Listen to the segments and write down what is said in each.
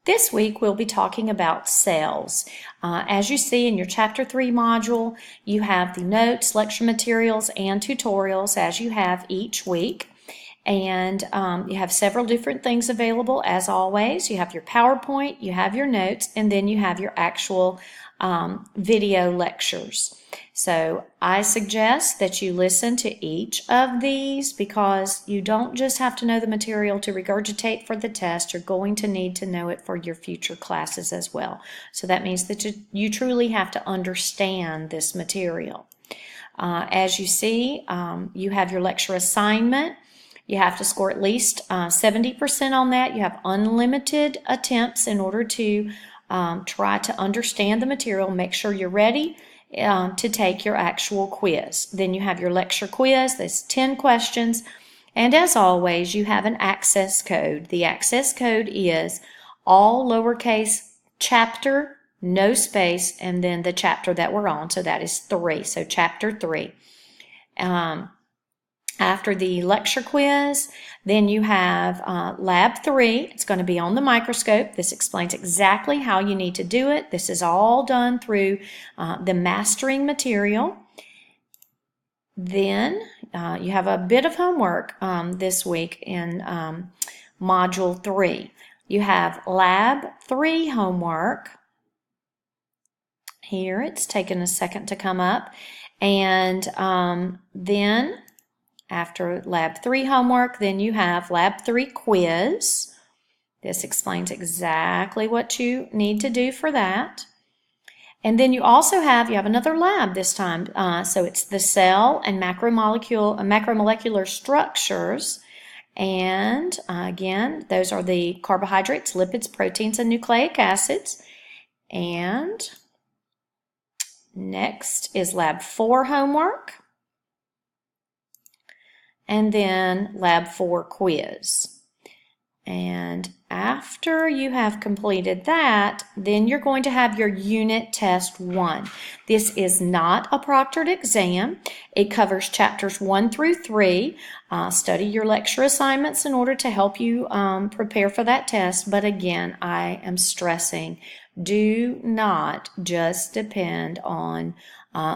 This week we'll be talking about cells. As you see in your Chapter 3 module, you have the notes, lecture materials, and tutorials as you have each week. And you have several different things available as always. You have your PowerPoint, you have your notes, and then you have your actual video lectures. So I suggest that you listen to each of these because you don't just have to know the material to regurgitate for the test. You're going to need to know it for your future classes as well. So that means that you truly have to understand this material. As you see, you have your lecture assignment. You have to score at least 70% on that. You have unlimited attempts in order to try to understand the material. Make sure you're ready to take your actual quiz. Then you have your lecture quiz. There's 10 questions. And as always, you have an access code. The access code is all lowercase chapter, no space, and then the chapter that we're on. So that is 3. So chapter 3. After the lecture quiz, then you have lab 3. It's going to be on the microscope. This explains exactly how you need to do it. This is all done through the mastering material. Then you have a bit of homework this week in module 3. You have lab 3 homework. Here, it's taken a second to come up. And then after lab 3 homework, then you have lab 3 quiz. This explains exactly what you need to do for that. And then you also have another lab this time. So it's the cell and macromolecular structures. And again, those are the carbohydrates, lipids, proteins, and nucleic acids. And next is lab 4 homework. And then lab 4 quiz. And after you have completed that, then you're going to have your unit test 1. This is not a proctored exam. It covers chapters 1 through 3. Study your lecture assignments in order to help you prepare for that test. But again, I am stressing, do not just depend on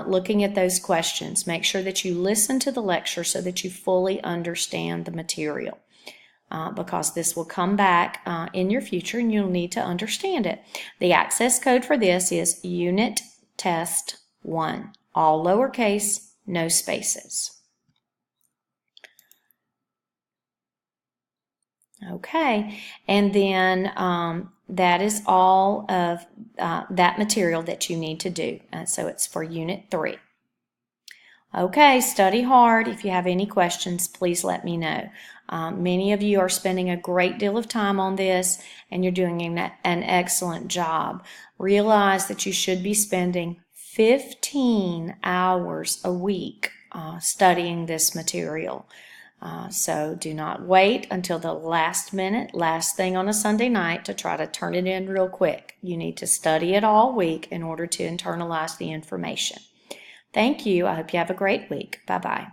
looking at those questions. Make sure that you listen to the lecture so that you fully understand the material because this will come back in your future and you'll need to understand it. The access code for this is Unit Test 1, all lowercase, no spaces. Okay, and then that is all of that material that you need to do. So it's for Unit 3. Okay, study hard. If you have any questions, please let me know. Many of you are spending a great deal of time on this, and you're doing an excellent job. Realize that you should be spending 15 hours a week studying this material. So do not wait until the last minute, last thing on a Sunday night to try to turn it in real quick. You need to study it all week in order to internalize the information. Thank you. I hope you have a great week. Bye-bye.